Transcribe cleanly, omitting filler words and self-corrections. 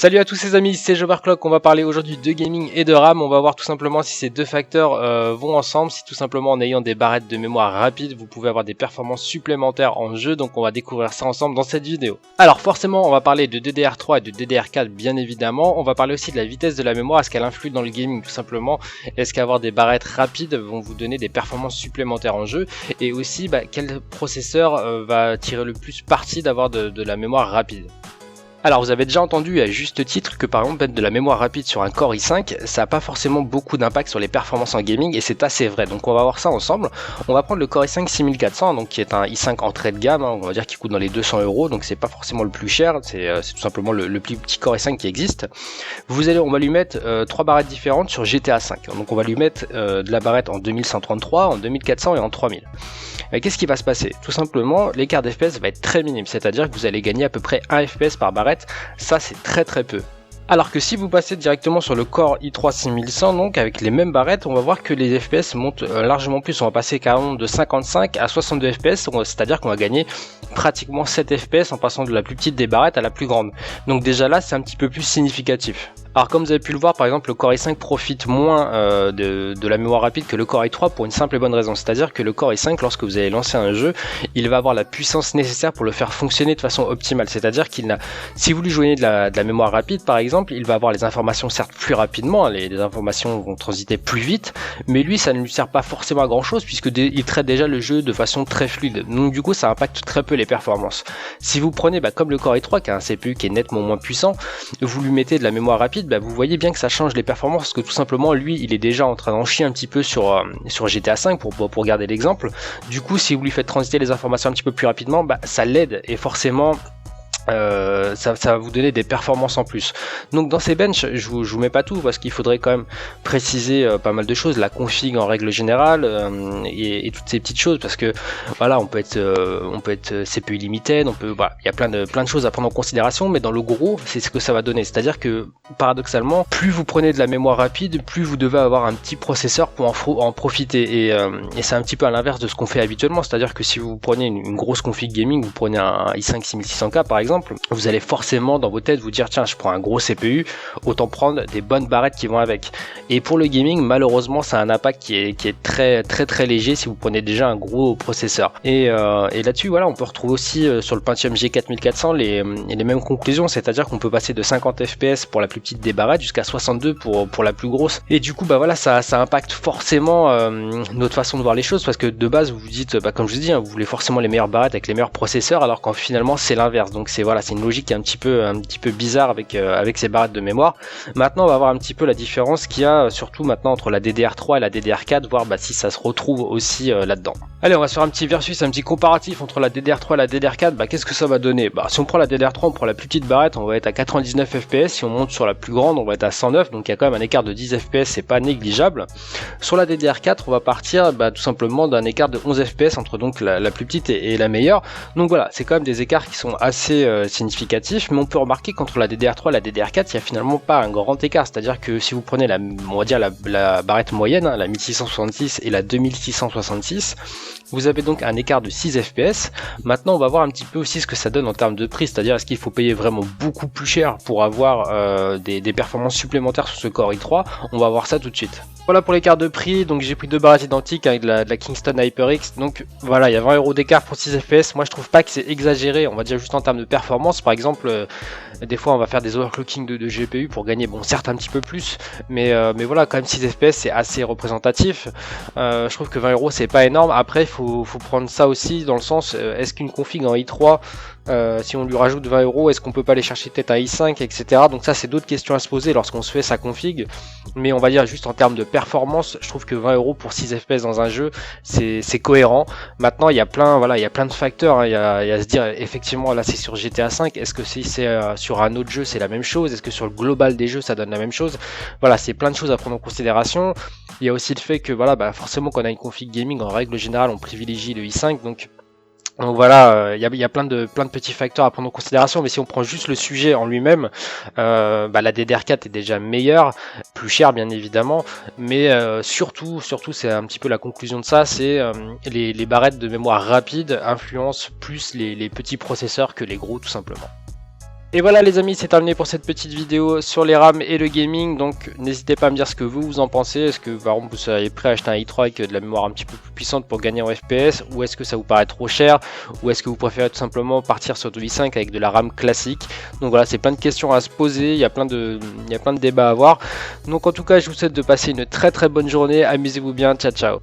Salut à tous ces amis, c'est Joverclock. On va parler aujourd'hui de gaming et de RAM. On va voir tout simplement si ces deux facteurs vont ensemble, si tout simplement en ayant des barrettes de mémoire rapide, vous pouvez avoir des performances supplémentaires en jeu. Donc on va découvrir ça ensemble dans cette vidéo. Alors forcément, on va parler de DDR3 et de DDR4 bien évidemment. On va parler aussi de la vitesse de la mémoire, est-ce qu'elle influe dans le gaming tout simplement. Est-ce qu'avoir des barrettes rapides vont vous donner des performances supplémentaires en jeu. Et aussi, quel processeur va tirer le plus parti d'avoir de la mémoire rapide. Alors vous avez déjà entendu à juste titre que par exemple mettre de la mémoire rapide sur un Core i5 ça n'a pas forcément beaucoup d'impact sur les performances en gaming et c'est assez vrai, donc on va voir ça ensemble. On va prendre le Core i5 6400 donc qui est un i5 entrée de gamme, on va dire qu'il coûte dans les 200 €, donc c'est pas forcément le plus cher, c'est tout simplement le plus petit Core i5 qui existe. On va lui mettre 3 barrettes différentes sur GTA 5, donc on va lui mettre de la barrette en 2133, en 2400 et en 3000. Qu'est-ce qui va se passer? Tout simplement, l'écart d'FPS va être très minime, c'est-à-dire que vous allez gagner à peu près 1 FPS par barrette, ça c'est très peu. Alors que si vous passez directement sur le Core i3 6100, donc avec les mêmes barrettes, on va voir que les FPS montent largement plus, on va passer carrément de 55 à 62 FPS, c'est-à-dire qu'on va gagner pratiquement 7 FPS en passant de la plus petite des barrettes à la plus grande. Donc déjà là, c'est un petit peu plus significatif. Alors comme vous avez pu le voir, par exemple le Core i5 profite moins de la mémoire rapide que le Core i3 pour une simple et bonne raison, c'est-à-dire que le Core i5, lorsque vous allez lancer un jeu, il va avoir la puissance nécessaire pour le faire fonctionner de façon optimale, c'est-à-dire si vous lui joignez de la mémoire rapide par exemple, il va avoir les informations certes plus rapidement, les informations vont transiter plus vite, mais lui ça ne lui sert pas forcément à grand chose puisque il traite déjà le jeu de façon très fluide, donc du coup ça impacte très peu les performances. Si vous prenez comme le Core i3 qui a un CPU qui est nettement moins puissant, vous lui mettez de la mémoire rapide, vous voyez bien que ça change les performances parce que tout simplement lui il est déjà en train d'en chier un petit peu sur GTA 5 pour garder l'exemple. Du coup si vous lui faites transiter les informations un petit peu plus rapidement, ça l'aide et forcément ça va vous donner des performances en plus. Donc dans ces benches, je vous mets pas tout parce qu'il faudrait quand même préciser pas mal de choses, la config en règle générale et toutes ces petites choses parce que voilà, on peut être CPU limited, il y a plein de choses à prendre en considération, mais dans le gros, c'est ce que ça va donner. C'est-à-dire que paradoxalement, plus vous prenez de la mémoire rapide, plus vous devez avoir un petit processeur pour en profiter et c'est un petit peu à l'inverse de ce qu'on fait habituellement. C'est-à-dire que si vous prenez une grosse config gaming, vous prenez un i5 6600K par exemple, vous allez forcément dans vos têtes vous dire tiens je prends un gros CPU, autant prendre des bonnes barrettes qui vont avec. Et pour le gaming malheureusement ça a un impact qui est très léger si vous prenez déjà un gros processeur. Et là-dessus voilà, on peut retrouver aussi sur le Pentium G4400 les mêmes conclusions, c'est-à-dire qu'on peut passer de 50 FPS pour la plus petite des barrettes jusqu'à 62 pour la plus grosse. Et du coup voilà, ça impacte forcément notre façon de voir les choses parce que de base vous vous dites comme je vous dis, vous voulez forcément les meilleures barrettes avec les meilleurs processeurs alors qu'en finalement c'est l'inverse. Donc c'est une logique qui est un petit peu bizarre avec ces barrettes de mémoire. Maintenant on va voir un petit peu la différence qu'il y a surtout maintenant entre la DDR3 et la DDR4, voir si ça se retrouve aussi là-dedans. Allez, on va se faire un petit versus, un petit comparatif entre la DDR3 et la DDR4. Qu'est-ce que ça va donner? Si on prend la DDR3, on prend la plus petite barrette, on va être à 99 FPS. Si on monte sur la plus grande, on va être à 109, donc il y a quand même un écart de 10 FPS, c'est pas négligeable. Sur la DDR4, on va partir tout simplement d'un écart de 11 FPS entre donc la plus petite et la meilleure. Donc voilà, c'est quand même des écarts qui sont assez significatif, mais on peut remarquer qu'entre la DDR3 et la DDR4 il n'y a finalement pas un grand écart, c'est-à-dire que si vous prenez la barrette moyenne, la 1666 et la 2666, vous avez donc un écart de 6 FPS. Maintenant on va voir un petit peu aussi ce que ça donne en termes de prix, c'est-à-dire est-ce qu'il faut payer vraiment beaucoup plus cher pour avoir des performances supplémentaires sur ce Core i3. On va voir ça tout de suite. Voilà pour l'écart de prix, donc j'ai pris deux barrettes identiques avec de la Kingston HyperX, donc voilà, il y a 20 € d'écart pour 6 FPS. Moi je trouve pas que c'est exagéré, on va dire juste en termes de performance. Par exemple, des fois on va faire des overclocking de GPU pour gagner, certes un petit peu plus, mais voilà, quand même 6 FPS c'est assez représentatif. Je trouve que 20 € c'est pas énorme. Après il faut prendre ça aussi dans le sens, est-ce qu'une config en i3, si on lui rajoute 20 €, est-ce qu'on peut pas aller chercher peut-être un i5, etc. Donc ça c'est d'autres questions à se poser lorsqu'on se fait sa config, mais on va dire juste en termes de performance, je trouve que 20 € pour 6 FPS dans un jeu c'est cohérent. Maintenant il y a plein de facteurs, il y a à se dire effectivement là c'est sur GTA 5, est-ce que si c'est sur un autre jeu c'est la même chose, est-ce que sur le global des jeux ça donne la même chose. Voilà, c'est plein de choses à prendre en considération. Il y a aussi le fait que forcément quand on a une config gaming en règle générale on privilégie le i5, donc voilà, il y a plein de petits facteurs à prendre en considération, mais si on prend juste le sujet en lui-même, la DDR4 est déjà meilleure, plus chère bien évidemment, mais surtout c'est un petit peu la conclusion de ça, c'est les barrettes de mémoire rapide influencent plus les petits processeurs que les gros tout simplement. Et voilà les amis, c'est terminé pour cette petite vidéo sur les RAM et le gaming. Donc n'hésitez pas à me dire ce que vous en pensez. Est-ce que par exemple vous seriez prêt à acheter un i3 avec de la mémoire un petit peu plus puissante pour gagner en FPS, ou est-ce que ça vous paraît trop cher, ou est-ce que vous préférez tout simplement partir sur du i5 avec de la RAM classique? Donc voilà, c'est plein de questions à se poser, il y a plein de débats à avoir. Donc en tout cas, je vous souhaite de passer une très bonne journée, amusez-vous bien, ciao ciao.